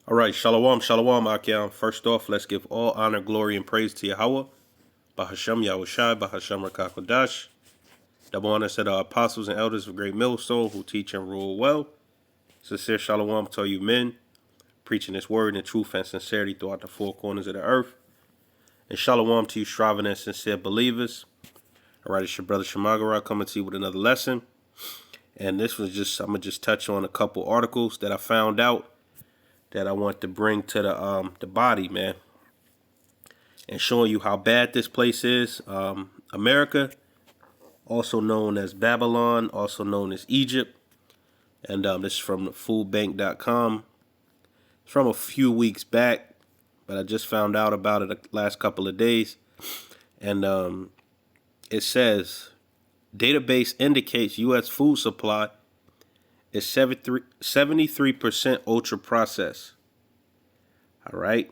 All right, shalom, shalom, Akyam. First off, let's give all honor, glory, and praise to Yahweh, Bahashem Yahushai, Bahashem Rakakodash. Double honor to the apostles and elders of Great Millstone who teach and rule well. Sincere shalom to all you men, preaching this word in truth and sincerity throughout the four corners of the earth. And shalom to you striving and sincere believers. All right, it's your brother Shemagara coming to you with another lesson. And this was I'm going to just touch on a couple articles that I found out that I want to bring to the body, man, and showing you how bad this place is. America, also known as Babylon, also known as Egypt, and this is from foodbank.com. It's from a few weeks back, but I just found out about it the last couple of days, and it says database indicates U.S. food supply is 73% ultra processed. All right.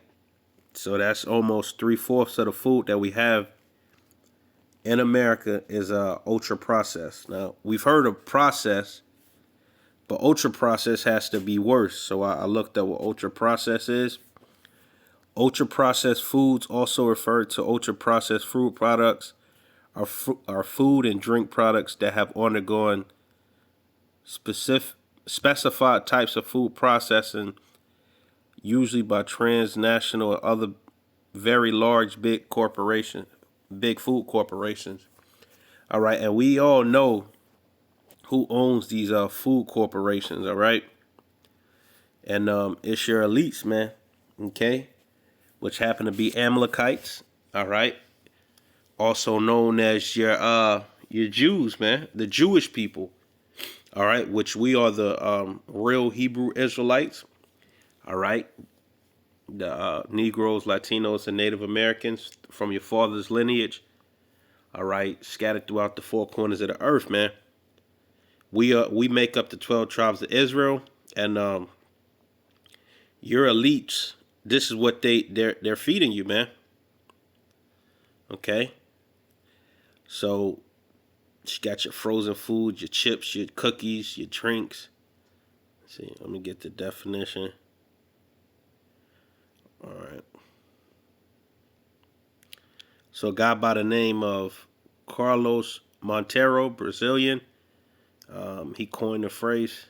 So that's almost 3/4 of the food that we have in America is ultra processed. Now, we've heard of processed, but ultra processed has to be worse. So I looked at what ultra processed is. Ultra processed foods, also referred to ultra processed food products, are food and drink products that have undergone specified types of food processing, usually by transnational or other very large big food corporations. All right, and we all know who owns these food corporations. All right, and it's your elites, man. Okay, which happen to be Amalekites. All right, also known as your Jews, man, the Jewish people. All right, which we are the real Hebrew Israelites. All right, the Negroes, Latinos, and Native Americans from your father's lineage. All right, scattered throughout the four corners of the earth, man. We make up the 12 tribes of Israel, and your elites. This is what they're feeding you, man. Okay, so you got your frozen food, your chips, your cookies, your drinks. Let's see, let me get the definition. All right. So a guy by the name of Carlos Monteiro, Brazilian, he coined the phrase.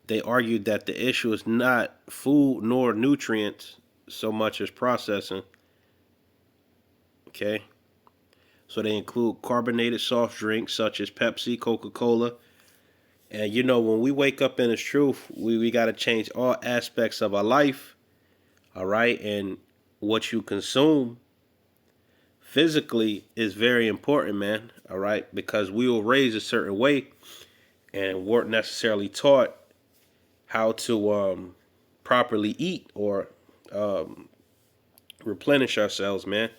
They argued that the issue is not food nor nutrients so much as processing. Okay. So they include carbonated soft drinks such as Pepsi, Coca-Cola. And you know, when we wake up in the truth, we got to change all aspects of our life. All right. And what you consume physically is very important, man. All right. Because we were raised a certain way and weren't necessarily taught how to properly eat or replenish ourselves, man.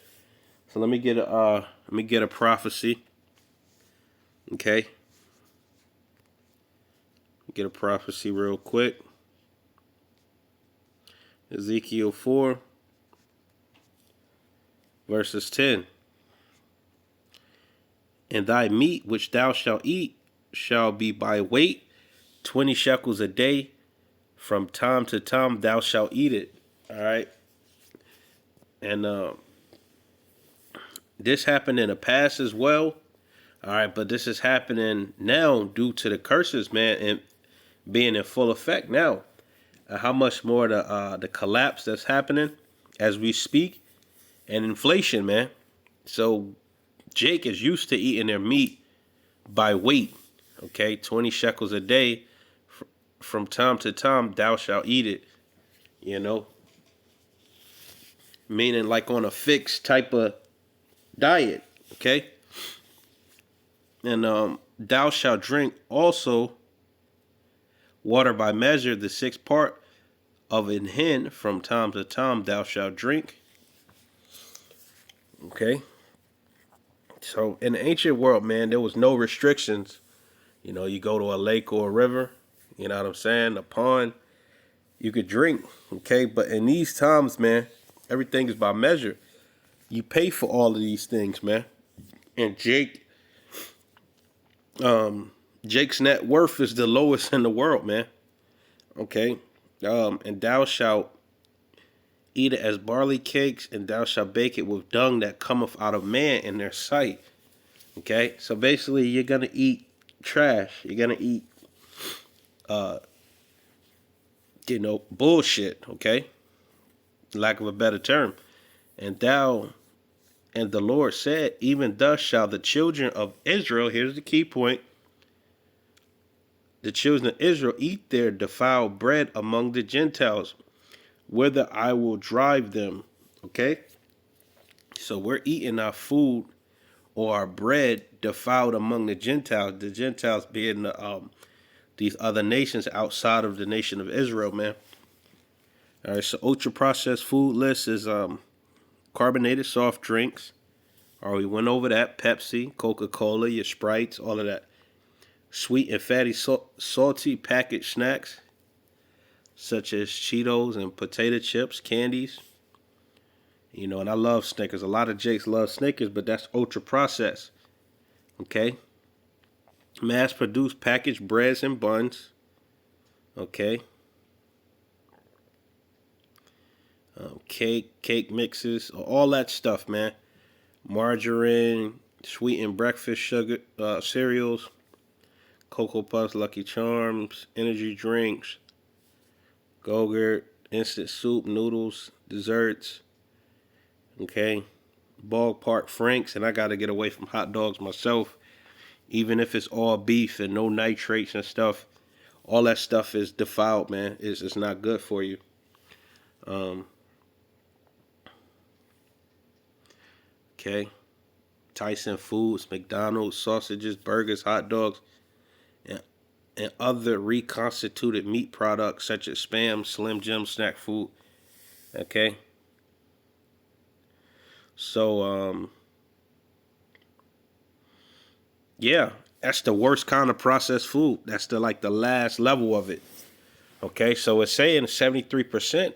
So let me get a prophecy. Okay. Get a prophecy real quick. Ezekiel 4 verses 10. And thy meat which thou shalt eat shall be by weight, 20 shekels a day. From time to time thou shalt eat it. All right. And this happened in the past as well. All right, but this is happening now due to the curses, man, and being in full effect now. How much more the collapse that's happening as we speak, and inflation, man. So Jake is used to eating their meat by weight. Okay, 20 shekels a day. From time to time, thou shalt eat it. You know, meaning like on a fixed type of diet. Okay, and thou shalt drink also water by measure, the sixth part of an hin. From time to time, thou shalt drink. Okay. So in the ancient world, man, there was no restrictions. You know, you go to a lake or a river, you know what I'm saying, a pond, you could drink, okay? But in these times, man, everything is by measure. You pay for all of these things, man. And Jake's net worth is the lowest in the world, man. Okay. And thou shalt eat it as barley cakes, and thou shalt bake it with dung that cometh out of man in their sight. Okay. So basically, you're gonna eat trash. You're gonna eat, bullshit. Okay. Lack of a better term. And the Lord said, even thus shall the children of Israel. Here's the key point. The children of Israel eat their defiled bread among the Gentiles, whither I will drive them. Okay? So we're eating our food or our bread defiled among the Gentiles. The Gentiles being these other nations outside of the nation of Israel, man. All right, so ultra processed food list is carbonated soft drinks. All right, we went over that. Pepsi, Coca-Cola, your Sprites, all of that. Sweet and fatty, salty packaged snacks, such as Cheetos and potato chips, candies. And I love Snickers. A lot of Jakes love Snickers, but that's ultra processed. Okay? Mass produced packaged breads and buns. Okay? Cake mixes, all that stuff, man. Margarine, sweetened breakfast sugar cereals, Cocoa Puffs, Lucky Charms, energy drinks, Go-Gurt, instant soup, noodles, desserts. Okay, ballpark Franks, and I gotta get away from hot dogs myself. Even if it's all beef and no nitrates and stuff, all that stuff is defiled, man. It's not good for you. Okay, Tyson Foods, McDonald's, sausages, burgers, hot dogs, and other reconstituted meat products such as Spam, Slim Jim, snack food. Okay, so yeah, that's the worst kind of processed food. That's the last level of it. Okay, so it's saying 73%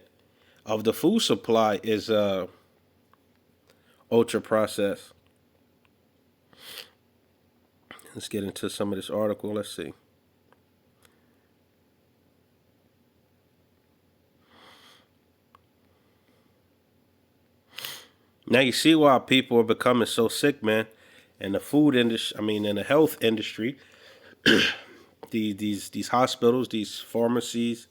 of the food supply is ultra processed. Let's get into some of this article. Let's see. Now you see why people are becoming so sick, man. In the food industry, in the health industry, these hospitals, these pharmacies,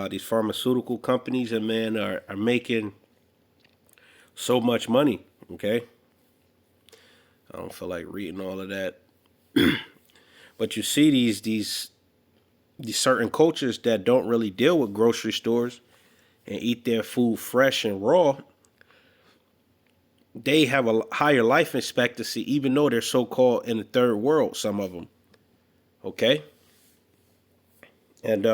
these pharmaceutical companies, and man are making so much money. Okay, I don't feel like reading all of that, but you see these certain cultures that don't really deal with grocery stores and eat their food fresh and raw. They have a higher life expectancy, even though they're so-called in the third world, some of them. Okay? And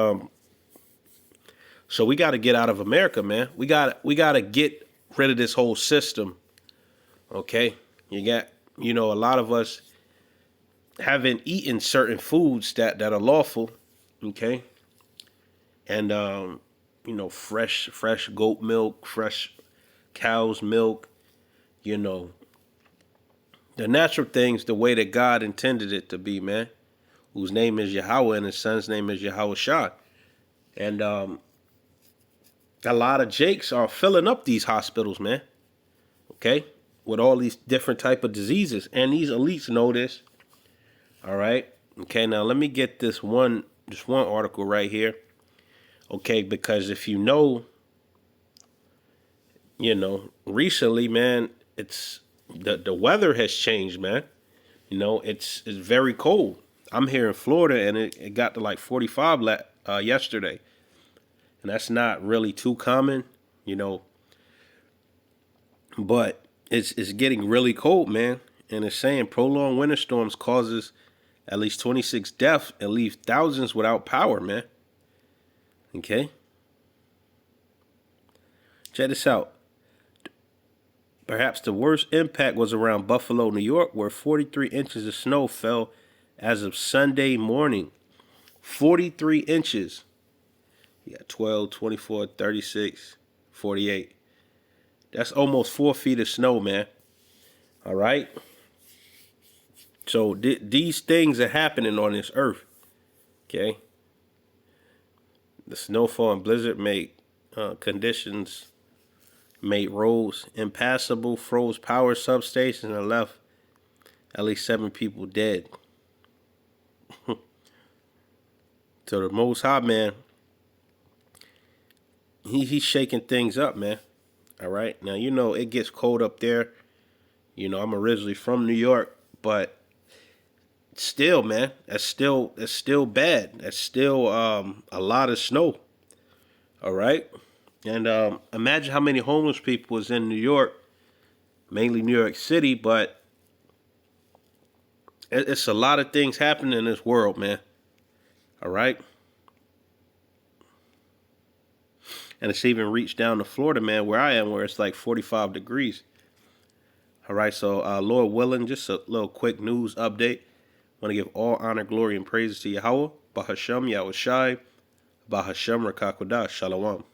so we got to get out of America, man. We got to get rid of this whole system. Okay? You got, a lot of us haven't eaten certain foods that are lawful. Okay? And, fresh goat milk, fresh cow's milk, the natural things the way that God intended it to be, man. Whose name is Yahweh and his son's name is Yahweh Shah. And a lot of Jakes are filling up these hospitals, man. Okay? With all these different type of diseases. And these elites know this. All right? Okay, now let me get this one article right here. Okay, because if recently, man, it's the weather has changed, man. It's very cold. I'm here in Florida, and it got to like 45 yesterday, and that's not really too common, But it's getting really cold, man, and it's saying prolonged winter storms causes at least 26 deaths and leave thousands without power, man. Okay, check this out. Perhaps the worst impact was around Buffalo, New York, where 43 inches of snow fell as of Sunday morning. 43 inches. You got 12, 24, 36, 48. That's almost 4 feet of snow, man. All right? So these things are happening on this earth. Okay? The snowfall and blizzard made conditions made roads impassable, froze power substations, and left at least 7 people dead. So the Most High, man, he's shaking things up, man. All right. Now, it gets cold up there. I'm originally from New York, but still, man, that's still bad. That's still a lot of snow. All right. And imagine how many homeless people was in New York, mainly New York City, but it's a lot of things happening in this world, man. All right. And it's even reached down to Florida, man, where I am, where it's like 45 degrees. All right, so Lord willing, just a little quick news update. I want to give all honor, glory, and praises to Yahweh, Bahashem, Yahushai, Bahashem, Rakakodah, Shalom.